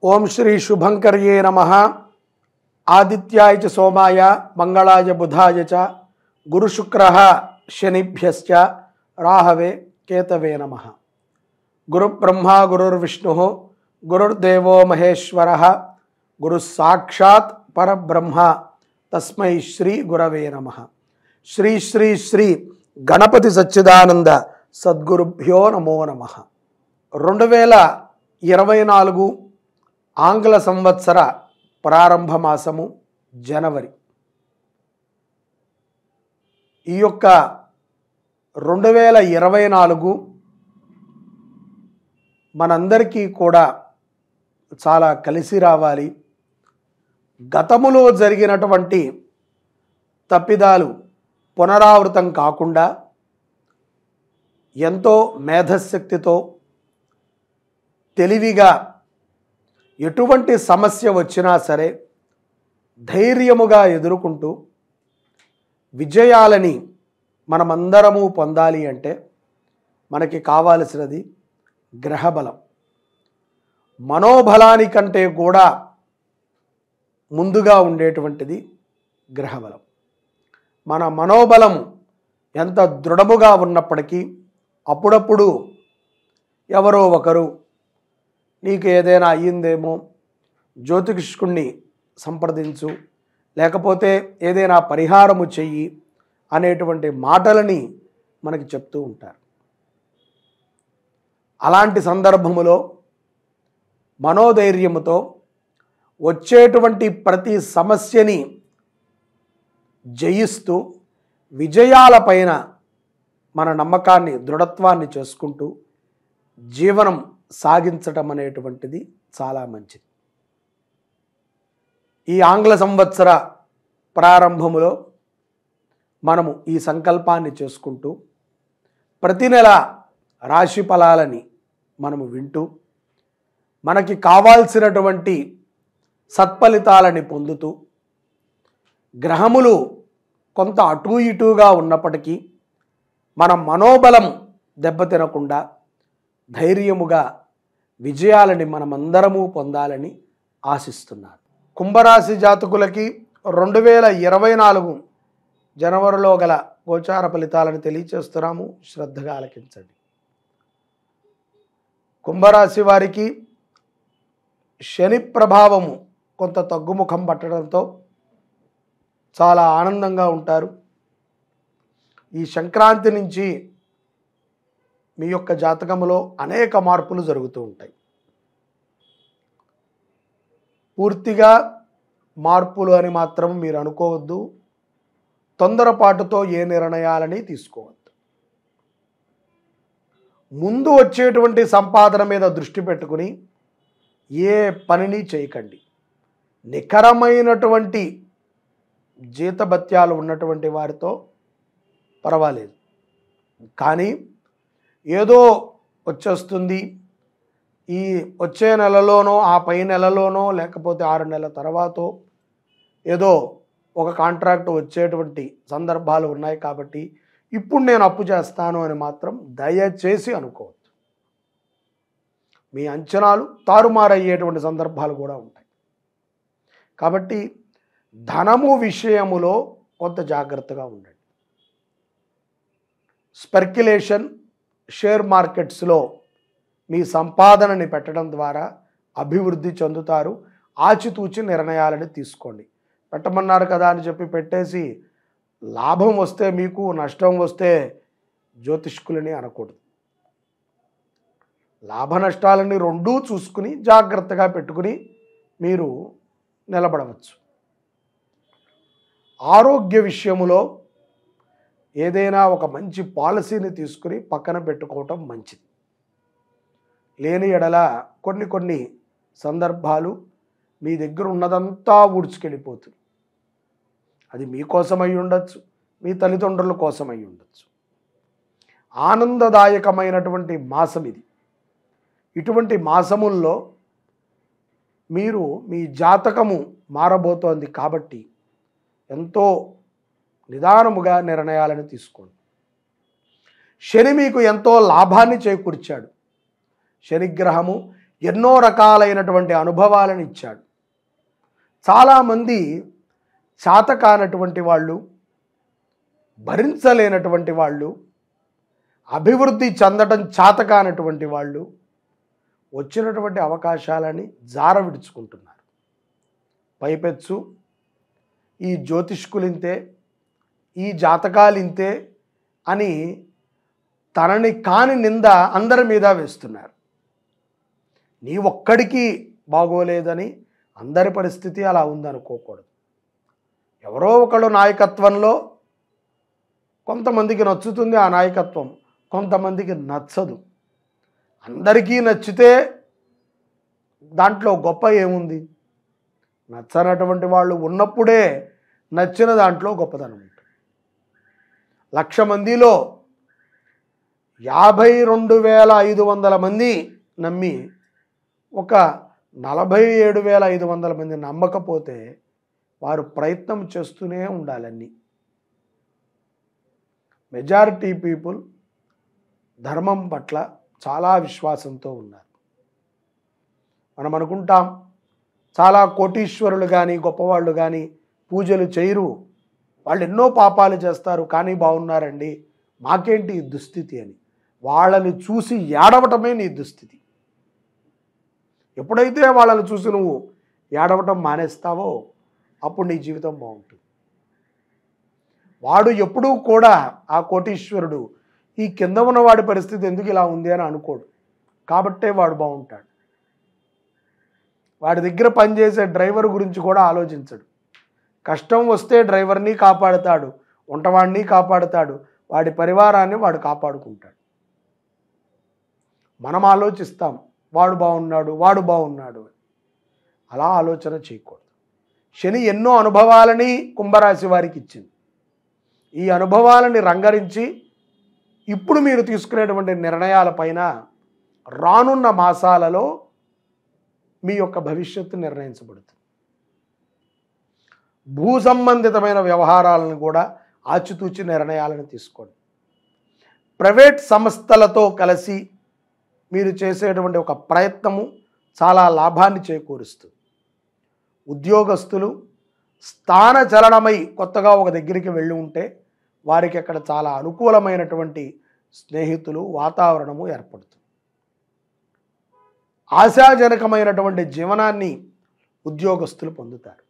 ओम श्री शुभंकर्ये नमः। आदित्याय च सोमाय मंगलाय बुधाय च गुरुशुक्रः शनिभ्यश्च राहवे केतवे नमः। गुरुब्रह्मा गुरुर्विष्णुः गुरुर्देवो महेश्वरः गुरुस्साक्षात् परब्रह्म तस्मै श्री गुरवे नमः। श्री श्री श्री गणपति सच्चिदानंद सद्गुरुभ्यो नमो नमः। 2024 ఆంగ్ల సంవత్సర ప్రారంభ మాసము జనవరి. ఈ యొక్క 2024 మనందరికీ కూడా చాలా కలిసి రావాలి. గతములో జరిగినటువంటి తప్పిదాలు పునరావృతం కాకుండా ఎంతో మేధశక్తితో తెలివిగా ఎటువంటి సమస్య వచ్చినా సరే ధైర్యముగా ఎదుర్కొంటూ విజయాలని మనమందరము పొందాలి అంటే మనకి కావాల్సినది గ్రహబలం. మనోబలానికంటే కూడా ముందుగా ఉండేటువంటిది గ్రహబలం. మన మనోబలం ఎంత దృఢముగా ఉన్నప్పటికీ అప్పుడప్పుడు ఎవరో ఒకరు నీకు ఏదైనా అయ్యిందేమో జ్యోతిష్కుణ్ణి సంప్రదించు, లేకపోతే ఏదైనా పరిహారము చెయ్యి అనేటువంటి మాటలని మనకి చెప్తూ ఉంటారు. అలాంటి సందర్భములో మనోధైర్యముతో వచ్చేటువంటి ప్రతి సమస్యని జయిస్తూ విజయాలపైన మన నమ్మకాన్ని దృఢత్వాన్ని చేసుకుంటూ జీవనం సాగించటం అనేటువంటిది చాలా మంచిది. ఈ ఆంగ్ల సంవత్సర ప్రారంభములో మనము ఈ సంకల్పాన్ని చేసుకుంటూ ప్రతి నెల రాశి ఫలాలని మనము వింటూ మనకి కావాల్సినటువంటి సత్ఫలితాలని పొందుతూ గ్రహములు కొంత అటూ ఇటూగా ఉన్నప్పటికీ మన మనోబలం దెబ్బతినకుండా ధైర్యముగా విజయాలని మనమందరము పొందాలని ఆశిస్తున్నాను. కుంభరాశి జాతకులకి 2024 జనవరిలో గల గోచార ఫలితాలను తెలియచేస్తున్నాము. శ్రద్ధగా ఆలకించండి. కుంభరాశి వారికి శని ప్రభావము కొంత తగ్గుముఖం పట్టడంతో చాలా ఆనందంగా ఉంటారు. ఈ సంక్రాంతి నుంచి మీ యొక్క జాతకములో అనేక మార్పులు జరుగుతూ ఉంటాయి. పూర్తిగా మార్పులు అని మాత్రం మీరు అనుకోవద్దు. తొందరపాటుతో ఏ నిర్ణయాలని తీసుకోవద్దు. ముందు వచ్చేటువంటి సంపాదన మీద దృష్టి పెట్టుకుని ఏ పనిని చేయకండి. నికరమైనటువంటి జీతభత్యాలు ఉన్నటువంటి వారితో పర్వాలేదు, కానీ ఏదో వచ్చేస్తుంది ఈ వచ్చే నెలలోనో ఆ పై నెలలోనో లేకపోతే 6 నెలల తర్వాత ఏదో ఒక కాంట్రాక్ట్ వచ్చేటువంటి సందర్భాలు ఉన్నాయి కాబట్టి ఇప్పుడు నేను అప్పు చేస్తాను అని మాత్రం దయచేసి అనుకోవద్దు. మీ అంచనాలు తారుమారయ్యేటువంటి సందర్భాలు కూడా ఉంటాయి. కాబట్టి ధనము విషయములో కొంత జాగ్రత్తగా ఉండండి. స్పెక్యులేషన్, షేర్ మార్కెట్స్లో మీ సంపాదనని పెట్టడం ద్వారా అభివృద్ధి చెందుతారు. ఆచితూచి నిర్ణయాలని తీసుకోండి. పెట్టమన్నారు కదా అని చెప్పి పెట్టేసి లాభం వస్తే మీకు, నష్టం వస్తే జ్యోతిష్కులని అనకూడదు. లాభ నష్టాలని రెండూ చూసుకుని జాగ్రత్తగా పెట్టుకుని మీరు నిలబడవచ్చు. ఆరోగ్య విషయములో ఏదైనా ఒక మంచి పాలసీని తీసుకుని పక్కన పెట్టుకోవటం మంచిది. లేని ఎడల కొన్ని సందర్భాలు మీ దగ్గర ఉన్నదంతా ఊడ్చుకెళ్ళిపోతుంది. అది మీకోసమై ఉండొచ్చు, మీ తల్లిదండ్రుల కోసమై ఉండొచ్చు. ఆనందదాయకమైనటువంటి మాసం ఇది. ఇటువంటి మాసముల్లో మీరు మీ జాతకము మారబోతోంది కాబట్టి ఎంతో నిదానముగా నిర్ణయాలను తీసుకోండి. శని మీకు ఎంతో లాభాన్ని చేకూర్చాడు. శనిగ్రహము ఎన్నో రకాలైనటువంటి అనుభవాలను ఇచ్చాడు. చాలామంది చాతకానటువంటి వాళ్ళు, భరించలేనటువంటి వాళ్ళు, అభివృద్ధి చెందడం చాతకానటువంటి వాళ్ళు వచ్చినటువంటి అవకాశాలని జార విడుచుకుంటున్నారు. పైపెచ్చు ఈ జ్యోతిష్కులింతే, ఈ జాతకాలింతే అని తనని కాని నింద అందరి మీద వేస్తున్నారు. నీ ఒక్కడికి బాగోలేదని అందరి పరిస్థితి అలా ఉందనుకోకూడదు. ఎవరో ఒకళ్ళు నాయకత్వంలో కొంతమందికి నచ్చుతుంది ఆ నాయకత్వం, కొంతమందికి నచ్చదు. అందరికీ నచ్చితే దాంట్లో గొప్ప ఏముంది? నచ్చనటువంటి వాళ్ళు ఉన్నప్పుడే నచ్చిన దాంట్లో గొప్పతనం ఉంటుంది. 1,00,000 మందిలో 52,500 మంది నమ్మి ఒక 47,500 మంది నమ్మకపోతే వారు ప్రయత్నం చేస్తూనే ఉండాలన్నీ. మెజారిటీ పీపుల్ ధర్మం పట్ల చాలా విశ్వాసంతో ఉన్నారు. మనం అనుకుంటాం చాలా కోటీశ్వరులు కానీ గొప్పవాళ్ళు కానీ పూజలు చేయరు, వాళ్ళు ఎన్నో పాపాలు చేస్తారు కానీ బాగున్నారండి, మాకేంటి ఈ దుస్థితి అని. వాళ్ళని చూసి ఏడవటమే నీ దుస్థితి. ఎప్పుడైతే వాళ్ళని చూసి నువ్వు ఏడవటం మానేస్తావో అప్పుడు నీ జీవితం బాగుంటుంది. వాడు ఎప్పుడూ కూడా ఆ కోటీశ్వరుడు ఈ కింద ఉన్నవాడి పరిస్థితి ఎందుకు ఇలా ఉంది అని అనుకోడు, కాబట్టే వాడు బాగుంటాడు. వాడి దగ్గర పనిచేసే డ్రైవర్ గురించి కూడా ఆలోచించడు. కష్టం వస్తే డ్రైవర్ని కాపాడుతాడు, వంటవాడిని కాపాడుతాడు, వాడి పరివారాన్ని వాడు కాపాడుకుంటాడు. మనం ఆలోచిస్తాం వాడు బాగున్నాడు వాడు బాగున్నాడు అని. అలా ఆలోచన చేయకూడదు. శని ఎన్నో అనుభవాలని కుంభరాశి వారికి ఇచ్చింది. ఈ అనుభవాలని రంగరించి ఇప్పుడు మీరు తీసుకునేటువంటి నిర్ణయాలపైన రానున్న మాసాలలో మీ యొక్క భవిష్యత్తు నిర్ణయించబడుతుంది. భూ సంబంధితమైన వ్యవహారాలను కూడా ఆచితూచి నిర్ణయాలను తీసుకోండి. ప్రైవేట్ సంస్థలతో కలిసి మీరు చేసేటువంటి ఒక ప్రయత్నము చాలా లాభాన్ని చేకూరుస్తుంది. ఉద్యోగస్తులు స్థానచలనమై కొత్తగా ఒక దగ్గరికి వెళ్ళి ఉంటే వారికి అక్కడ చాలా అనుకూలమైనటువంటి స్నేహితులు వాతావరణము ఏర్పడుతుంది. ఆశాజనకమైనటువంటి జీవనాన్ని ఉద్యోగస్తులు పొందుతారు.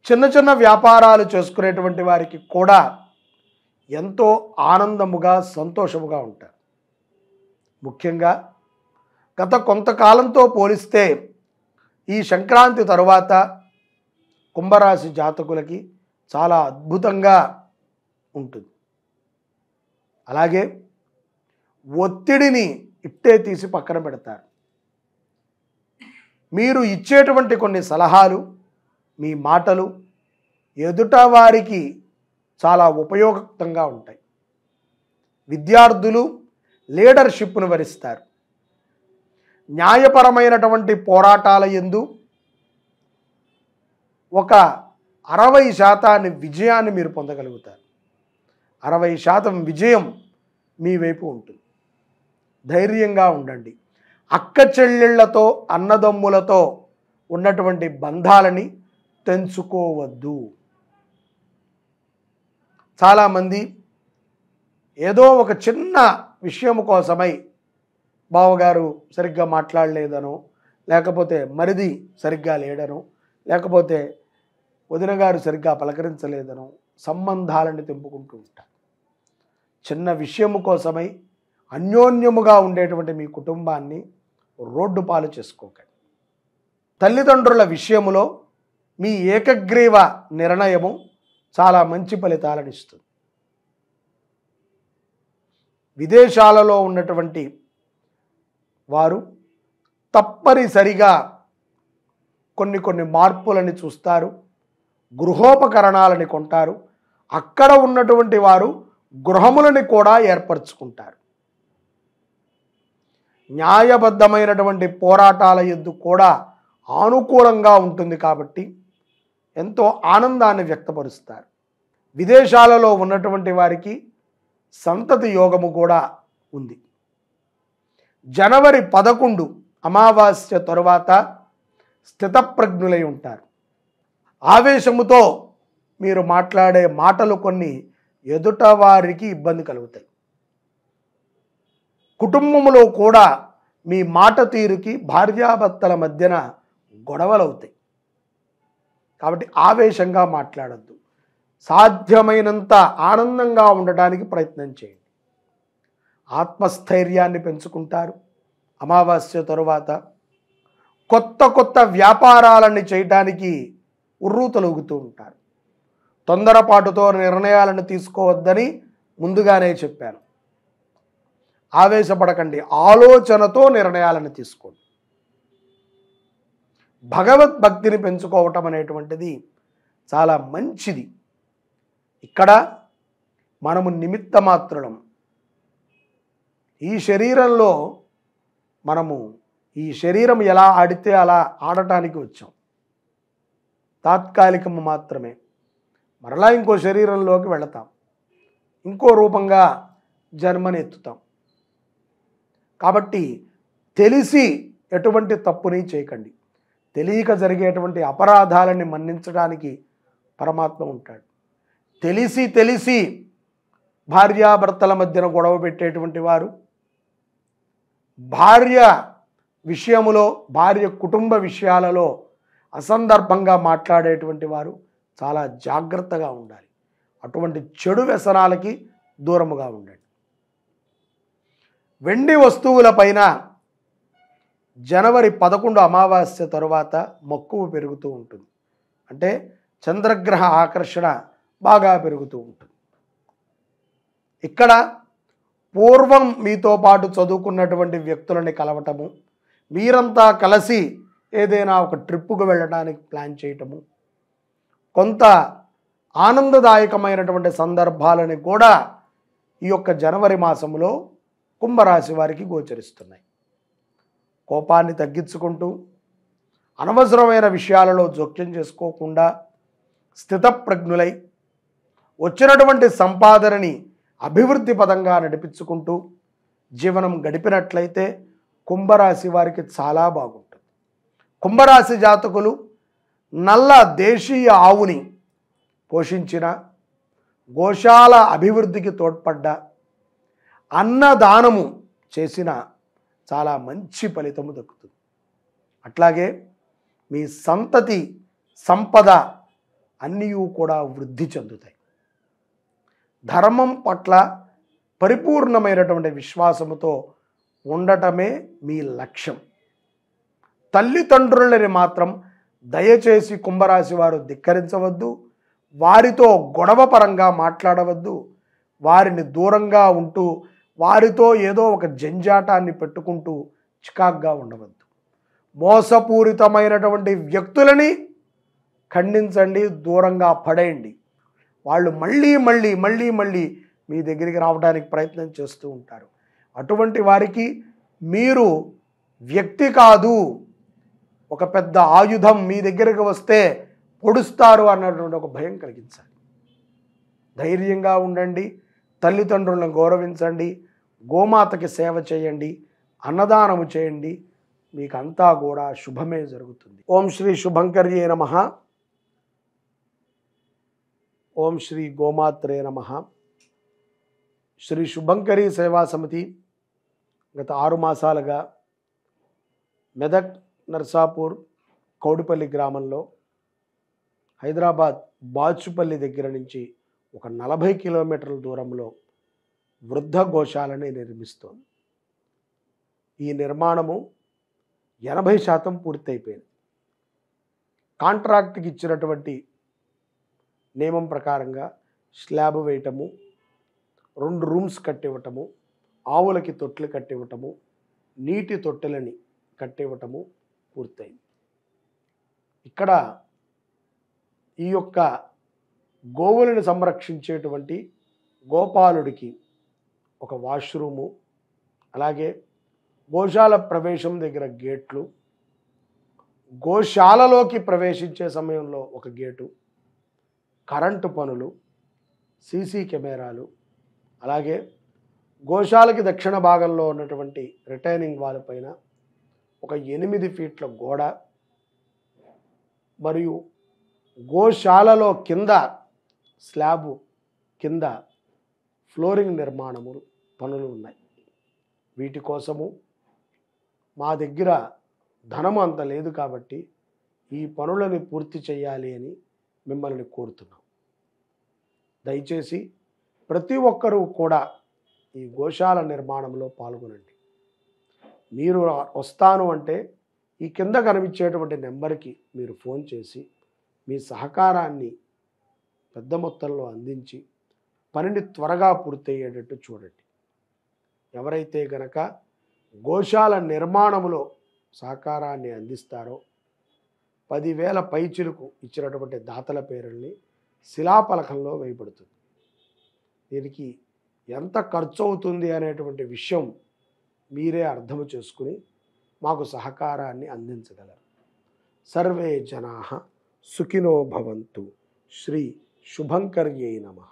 చిన్న చిన్న వ్యాపారాలు చేసుకునేటువంటి వారికి కూడా ఎంతో ఆనందముగా సంతోషముగా ఉంటారు. ముఖ్యంగా గత కొంతకాలంతో పోలిస్తే ఈ సంక్రాంతి తరువాత కుంభరాశి జాతకులకి చాలా అద్భుతంగా ఉంటుంది. అలాగే ఒత్తిడిని ఇట్టే తీసి పక్కన పెడతారు. మీరు ఇచ్చేటువంటి కొన్ని సలహాలు, మీ మాటలు ఎదుట వారికి చాలా ఉపయోగకరంగా ఉంటాయి. విద్యార్థులు లీడర్షిప్ను వరిస్తారు. న్యాయపరమైనటువంటి పోరాటాల యందు ఒక 60% విజయాన్ని మీరు పొందగలుగుతారు. 60% విజయం మీ వైపు ఉంటుంది. ధైర్యంగా ఉండండి. అక్క చెల్లెళ్లతో అన్నదమ్ములతో ఉన్నటువంటి బంధాలని తెంచుకోవద్దు. చాలామంది ఏదో ఒక చిన్న విషయం కోసమై బావగారు సరిగ్గా మాట్లాడలేదనో, లేకపోతే మరిది సరిగ్గా లేడనో, లేకపోతే వదిన గారు సరిగ్గా పలకరించలేదనో సంబంధాలను తెంపుకుంటూ ఉంటారు. చిన్న విషయము కోసమై అన్యోన్యముగా ఉండేటువంటి మీ కుటుంబాన్ని రోడ్డు పాలు చేసుకోకండి. తల్లిదండ్రుల విషయములో మీ ఏకగ్రీవ నిర్ణయము చాలా మంచి ఫలితాలను ఇస్తుంది. విదేశాలలో ఉన్నటువంటి వారు తప్పనిసరిగా కొన్ని మార్పులని చూస్తారు. గృహోపకరణాలని కొంటారు. అక్కడ ఉన్నటువంటి వారు గృహములని కూడా ఏర్పరచుకుంటారు. న్యాయబద్ధమైనటువంటి పోరాటాల యందు కూడా అనుకూలంగా ఉంటుంది కాబట్టి ఎంతో ఆనందాన్ని వ్యక్తపరుస్తారు. విదేశాలలో ఉన్నటువంటి వారికి సంతతి యోగము కూడా ఉంది. జనవరి 11 అమావాస్య తరువాత స్థితప్రజ్ఞులై ఉంటారు. ఆవేశముతో మీరు మాట్లాడే మాటలు కొన్ని ఎదుట వారికి ఇబ్బంది కలుగుతాయి. కుటుంబంలో కూడా మీ మాట తీరుకి భార్యాభర్తల మధ్యన గొడవలవుతాయి. కాబట్టి ఆవేశంగా మాట్లాడద్దు. సాధ్యమైనంత ఆనందంగా ఉండడానికి ప్రయత్నం చేయండి. ఆత్మస్థైర్యాన్ని పెంచుకుంటారు. అమావాస్య తరువాత కొత్త కొత్త వ్యాపారాలని చేయడానికి ఉర్రూతలూగుతూ ఉంటారు. తొందరపాటుతో నిర్ణయాలను తీసుకోవద్దని ముందుగానే చెప్పాను. ఆవేశపడకండి, ఆలోచనతో నిర్ణయాలను తీసుకోండి. భగవద్భక్తిని పెంచుకోవటం అనేటువంటిది చాలా మంచిది. ఇక్కడ మనము నిమిత్త మాత్రులం. ఈ శరీరంలో మనము ఈ శరీరం ఎలా ఆడితే అలా ఆడటానికి వచ్చాం. తాత్కాలికము మాత్రమే. మరలా ఇంకో శరీరంలోకి వెళతాం, ఇంకో రూపంగా జన్మనెత్తుతాం. కాబట్టి తెలిసి ఎటువంటి తప్పుని చేయకండి. తెలియక జరిగేటువంటి అపరాధాలని మన్నించడానికి పరమాత్మ ఉంటాడు. తెలిసి భార్యాభర్తల మధ్యన గొడవ పెట్టేటువంటి వారు, భార్య విషయములో, భార్య కుటుంబ విషయాలలో అసందర్భంగా మాట్లాడేటువంటి వారు చాలా జాగ్రత్తగా ఉండాలి. అటువంటి చెడు వ్యసనాలకి దూరముగా ఉండండి. వెండి వస్తువులపైన జనవరి 11 అమావాస్య తరువాత మక్కువ పెరుగుతూ ఉంటుంది. అంటే చంద్రగ్రహ ఆకర్షణ బాగా పెరుగుతూ ఉంటుంది. ఇక్కడ పూర్వం మీతో పాటు చదువుకున్నటువంటి వ్యక్తులని కలవటము, మీరంతా కలిసి ఏదైనా ఒక ట్రిప్పుకు వెళ్ళడానికి ప్లాన్ చేయటము, కొంత ఆనందదాయకమైనటువంటి సందర్భాలని కూడా ఈ యొక్క జనవరి మాసంలో కుంభరాశి వారికి గోచరిస్తున్నాయి. కోపాన్ని తగ్గించుకుంటూ అనవసరమైన విషయాలలో జోక్యం చేసుకోకుండా స్థితప్రజ్ఞులై వచ్చినటువంటి సంపాదనని అభివృద్ధి పదంగా నడిపించుకుంటూ జీవనం గడిపినట్లయితే కుంభరాశి వారికి చాలా బాగుంటుంది. కుంభరాశి జాతకులు నల్ల దేశీయ ఆవుని పోషించిన, గోశాల అభివృద్ధికి తోడ్పడ్డ, అన్నదానము చేసిన చాలా మంచి ఫలితము దక్కుతుంది. అట్లాగే మీ సంతతి సంపద అన్నీ కూడా వృద్ధి చెందుతాయి. ధర్మం పట్ల పరిపూర్ణమైనటువంటి విశ్వాసముతో ఉండటమే మీ లక్ష్యం. తల్లిదండ్రులని మాత్రం దయచేసి కుంభరాశి వారు ధిక్కరించవద్దు. వారితో గొడవ పరంగా మాట్లాడవద్దు. వారిని దూరంగా ఉంటూ వారితో ఏదో ఒక జంజాటాన్ని పెట్టుకుంటూ చికాగ్గా ఉండవద్దు. మోసపూరితమైనటువంటి వ్యక్తులని ఖండించండి, దూరంగా పడేయండి. వాళ్ళు మళ్ళీ మీ దగ్గరికి రావడానికి ప్రయత్నం చేస్తూ ఉంటారు. అటువంటి వారికి మీరు వ్యక్తి కాదు, ఒక పెద్ద ఆయుధం మీ దగ్గరికి వస్తే పొడుస్తారు అన్నటువంటి ఒక భయం కలిగించాలి. ధైర్యంగా ఉండండి, తల్లిదండ్రులను గౌరవించండి, గోమాతకి సేవ చేయండి, అన్నదానము చేయండి. మీకంతా కూడా శుభమే జరుగుతుంది. ఓం శ్రీ శుభంకర్యే నమః. ఓం శ్రీ గోమాత్రే నమః. శ్రీ శుభంకరి సేవా సమితి గత 6 మాసాలుగా మెదక్, నర్సాపూర్, కౌడిపల్లి గ్రామంలో హైదరాబాద్ బాచుపల్లి దగ్గర నుంచి ఒక 40 కిలోమీటర్ల దూరంలో వృద్ధ గోశాలని నిర్మిస్తోంది. ఈ నిర్మాణము 80% పూర్తయిపోయింది. కాంట్రాక్ట్కి ఇచ్చినటువంటి నియమం ప్రకారంగా స్లాబ్ వేయటము, 2 రూమ్స్ కట్టివ్వటము, ఆవులకి తొట్లు కట్టివ్వటము, నీటి తొట్టెలని కట్టివ్వటము పూర్తయింది. ఇక్కడ ఈ యొక్క గోవులను సంరక్షించేటువంటి గోపాలుడికి ఒక వాష్రూము, అలాగే గోశాల ప్రవేశం దగ్గర గేట్లు, గోశాలలోకి ప్రవేశించే సమయంలో ఒక గేటు, కరెంటు పనులు, సీసీ కెమెరాలు, అలాగే గోశాలకి దక్షిణ భాగంలో ఉన్నటువంటి రిటైనింగ్ వాల్ పైన ఒక 8 ఫీట్ల గోడ మరియు గోశాలలో కింద స్లాబు కింద ఫ్లోరింగ్ నిర్మాణములు పనులు ఉన్నాయి. వీటి కోసము మా దగ్గర ధనం అంత లేదు కాబట్టి ఈ పనులను పూర్తి చేయాలి అని మిమ్మల్ని కోరుతున్నాం. దయచేసి ప్రతి ఒక్కరూ కూడా ఈ గోశాల నిర్మాణంలో పాల్గొనండి. మీరు వస్తాను అంటే ఈ కింద కనిపించేటువంటి నెంబర్కి మీరు ఫోన్ చేసి మీ సహకారాన్ని పెద్ద మొత్తంలో అందించి పనిని త్వరగా పూర్తయ్యేటట్టు చూడండి. ఎవరైతే గనక గోశాల నిర్మాణంలో సహకారాన్ని అందిస్తారో 10,000 పైచిలుకు ఇచ్చినటువంటి దాతల పేరుల్ని శిలాఫలకంలో వేయబడుతుంది. దీనికి ఎంత ఖర్చు అవుతుంది అనేటువంటి విషయం మీరే అర్థం చేసుకుని మాకు సహకారాన్ని అందించగలరు. సర్వే జనాః సుఖినో భవంతు. శ్రీ శుభంకర్యై నమః.